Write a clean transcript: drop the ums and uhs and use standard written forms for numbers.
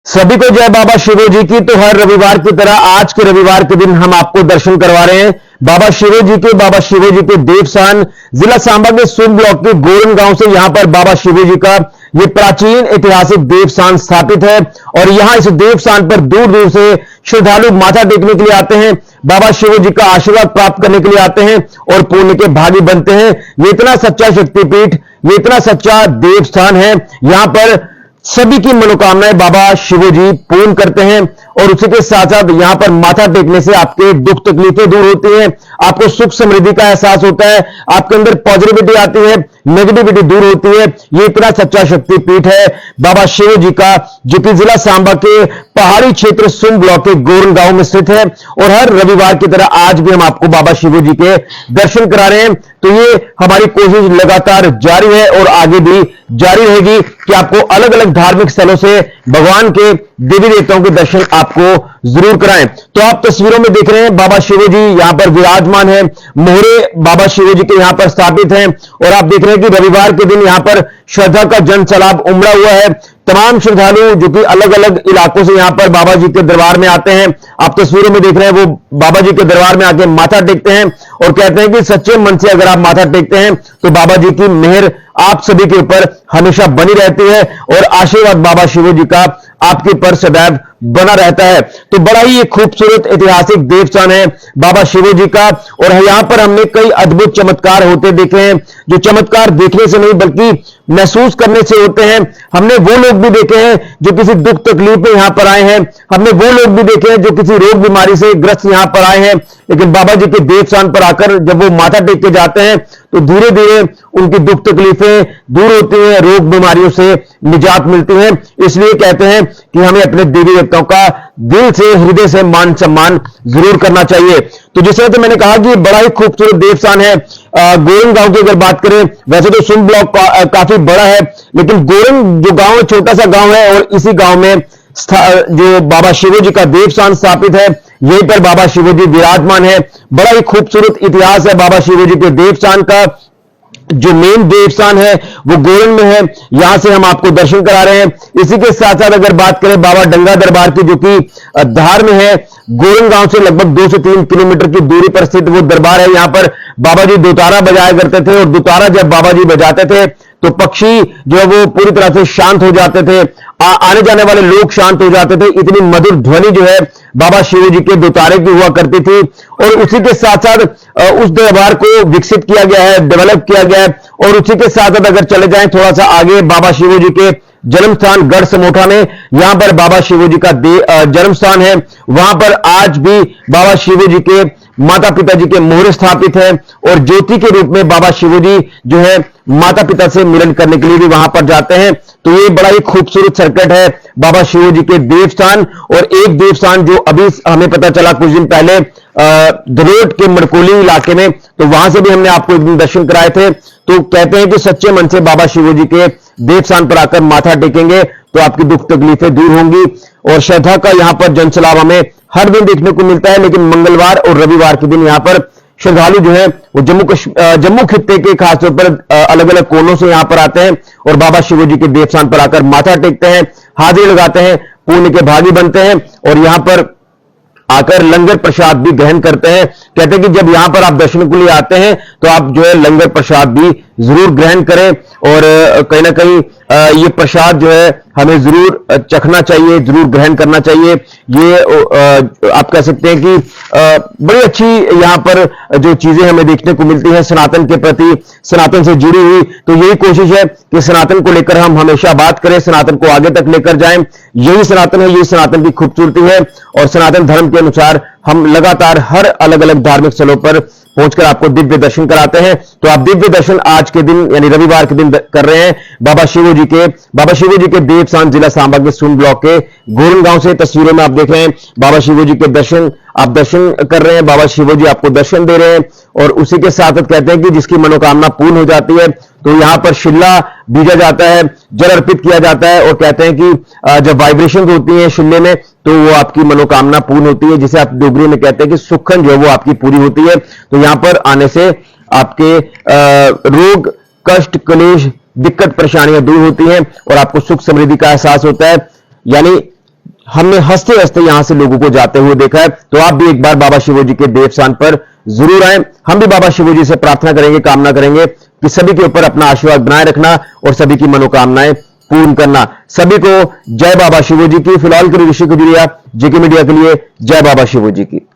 सभी को जय बाबा शिवो जी की। तो हर रविवार की तरह आज के रविवार के दिन हम आपको दर्शन करवा रहे हैं बाबा शिवो जी के देवस्थान जिला सांबा के सुन ब्लॉक के गोरन गांव से। यहां पर बाबा शिवो जी का ये प्राचीन ऐतिहासिक देवस्थान स्थापित है और यहां इस देवस्थान पर दूर दूर से श्रद्धालु माथा टेकने के लिए आते हैं, बाबा शिवो जी का आशीर्वाद प्राप्त करने के लिए आते हैं और पुण्य के भागी बनते हैं। ये इतना सच्चा शक्तिपीठ, ये इतना सच्चा देवस्थान है, यहां पर सभी की मनोकामनाएं बाबा शिवो जी पूर्ण करते हैं और उसी के साथ साथ यहां पर माथा टेकने से आपके दुख तकलीफें दूर होती हैं, आपको सुख समृद्धि का एहसास होता है, आपके अंदर पॉजिटिविटी आती है, नेगेटिविटी दूर होती है। ये इतना सच्चा शक्तिपीठ है बाबा शिवो जी का, जो कि जिला सांबा के पहाड़ी क्षेत्र सुन ब्लॉक के गोरन गांव में स्थित है। और हर रविवार की तरह आज भी हम आपको बाबा शिवो जी के दर्शन करा रहे हैं। तो ये हमारी कोशिश लगातार जारी है और आगे भी जारी रहेगी कि आपको अलग अलग धार्मिक स्थलों से भगवान के देवी देवताओं के दर्शन आपको जरूर कराएं। तो आप तस्वीरों में देख रहे हैं बाबा शिवो जी यहां पर विराजमान है, मोहरे बाबा शिवो जी के यहां पर स्थापित हैं और आप देख रहे हैं कि रविवार के दिन यहां पर श्रद्धा का जन सैलाब उमड़ा हुआ है। तमाम श्रद्धालु जो कि अलग अलग इलाकों से यहां पर बाबा जी के दरबार में आते हैं, आप तस्वीरों में देख रहे हैं, वो बाबा जी के दरबार में आके माथा टेकते हैं और कहते हैं कि सच्चे मन से अगर आप माथा टेकते हैं तो बाबा जी की मेहर आप सभी के ऊपर हमेशा बनी रहती है और आशीर्वाद बाबा शिवो जी का आपके ऊपर सदैव बना रहता है। तो बड़ा ही एक खूबसूरत ऐतिहासिक देवस्थान है बाबा शिवो जी का और यहां पर हमने कई अद्भुत चमत्कार होते देखे हैं, जो चमत्कार देखने से नहीं बल्कि महसूस करने से होते हैं। हमने वो लोग भी देखे हैं जो किसी दुख तकलीफ में यहां पर आए हैं, हमने वो लोग भी देखे हैं जो किसी रोग बीमारी से ग्रस्त यहां पर आए हैं, लेकिन बाबा जी के देवस्थान पर आकर जब वो माथा टेक के जाते हैं तो धीरे धीरे उनकी दुख तकलीफें दूर होती हैं, रोग बीमारियों से निजात मिलती है। इसलिए कहते हैं कि हमें अपने देवी देवताओं का दिल से हृदय से मान सम्मान जरूर करना चाहिए। तो जिस तरह से मैंने कहा कि बड़ा ही खूबसूरत देवस्थान है गोरन गांव की अगर बात करें, वैसे तो सुन ब्लॉक काफी बड़ा है, लेकिन गोरन जो गांव है छोटा सा गांव है और इसी गांव में जो बाबा शिवो जी का देवस्थान स्थापित है, यहीं पर बाबा शिवो जी विराजमान है। बड़ा ही खूबसूरत इतिहास है बाबा शिवो जी के देवस्थान का। जो मेन देवस्थान है वो गोरन में है, यहां से हम आपको दर्शन करा रहे हैं। इसी के साथ साथ अगर बात करें बाबा डंगा दरबार की, जो कि धार में है, गोरन गांव से लगभग 2 से 3 किलोमीटर की दूरी पर स्थित वो दरबार है। यहां पर बाबा जी दोतारा बजाया करते थे और दोतारा जब बाबा जी बजाते थे तो पक्षी जो है वो पूरी तरह से शांत हो जाते थे, आने जाने वाले लोग शांत हो जाते थे। इतनी मधुर ध्वनि जो है बाबा शिवो जी के दोतारे की हुआ करती थी और उसी के साथ साथ उस दरबार को विकसित किया गया है, डेवलप किया गया है। और उसी के साथ साथ अगर चले जाएं थोड़ा सा आगे, बाबा शिवो जी के जन्म स्थान गढ़ समोठा में, यहां पर बाबा शिवो जी का जन्म स्थान है। वहां पर आज भी बाबा शिवो जी के माता पिता जी के मोहरे स्थापित है और ज्योति के रूप में बाबा शिवो जी जो है माता पिता से मिलन करने के लिए भी वहां पर जाते हैं। तो ये बड़ा ही खूबसूरत सर्किट है बाबा शिवो जी के देवस्थान। और एक देवस्थान जो अभी हमें पता चला कुछ दिन पहले दरोट के मड़कोली इलाके में, तो वहां से भी हमने आपको एक दिन दर्शन कराए थे। तो कहते हैं कि सच्चे मन से बाबा शिवो जी के देवस्थान पर आकर माथा टेकेंगे तो आपकी दुख तकलीफें दूर होंगी। और श्रद्धा का यहां पर जनसैलाब हमें हर दिन देखने को मिलता है, लेकिन मंगलवार और रविवार के दिन यहां पर श्रद्धालु जो है वो जम्मू खित्ते के खासतौर पर अलग अलग कोनों से यहां पर आते हैं और बाबा शिवो जी के देवस्थान पर आकर माथा टेकते हैं, हाजिरी लगाते हैं, पुण्य के भागी बनते हैं और यहां पर आकर लंगर प्रसाद भी ग्रहण करते हैं। कहते हैं कि जब यहां पर आप दर्शन के लिए आते हैं तो आप जो है लंगर प्रसाद भी जरूर ग्रहण करें और कहीं ना कहीं ये प्रसाद जो है हमें जरूर चखना चाहिए, जरूर ग्रहण करना चाहिए। ये आप कह सकते हैं कि बड़ी अच्छी यहां पर जो चीजें हमें देखने को मिलती हैं सनातन के प्रति, सनातन से जुड़ी हुई। तो यही कोशिश है कि सनातन को लेकर हम हमेशा बात करें, सनातन को आगे तक लेकर जाएं। यही सनातन है, यही सनातन की खूबसूरती है और सनातन धर्म के अनुसार हम लगातार हर अलग अलग धार्मिक स्थलों पर पहुंचकर आपको दिव्य दर्शन कराते हैं। तो आप दिव्य दर्शन आज के दिन यानी रविवार के दिन कर रहे हैं बाबा शिवो जी के देवस्थान जिला सांबा के सुन ब्लॉक के गोरन गांव से। तस्वीरों में आप देख रहे हैं बाबा शिवो जी के दर्शन, आप दर्शन कर रहे हैं, बाबा शिवो जी आपको दर्शन दे रहे हैं। और उसी के साथ कहते हैं कि जिसकी मनोकामना पूर्ण हो जाती है तो यहां पर शिला बीजा जाता है, जल अर्पित किया जाता है और कहते हैं कि जब वाइब्रेशन होती है शिले में तो वो आपकी मनोकामना पूर्ण होती है, जिसे आप डोगरी में कहते हैं कि सुखन जो है वो आपकी पूरी होती है। तो यहां पर आने से आपके रोग, कष्ट, क्लेश, दिक्कत, परेशानियां दूर होती हैं और आपको सुख समृद्धि का एहसास होता है। यानी हमने हंसते हंसते यहां से लोगों को जाते हुए देखा है। तो आप भी एक बार बाबा शिवोजी के देवस्थान पर जरूर आए। हम भी बाबा शिवोजी से प्रार्थना करेंगे, कामना करेंगे कि सभी के ऊपर अपना आशीर्वाद बनाए रखना और सभी की मनोकामनाएं पूर्ण करना। सभी को जय बाबा शिवोजी की। फिलहाल के लिए ऋषि कुजुरिया, जेके मीडिया के लिए जय बाबा शिवोजी की।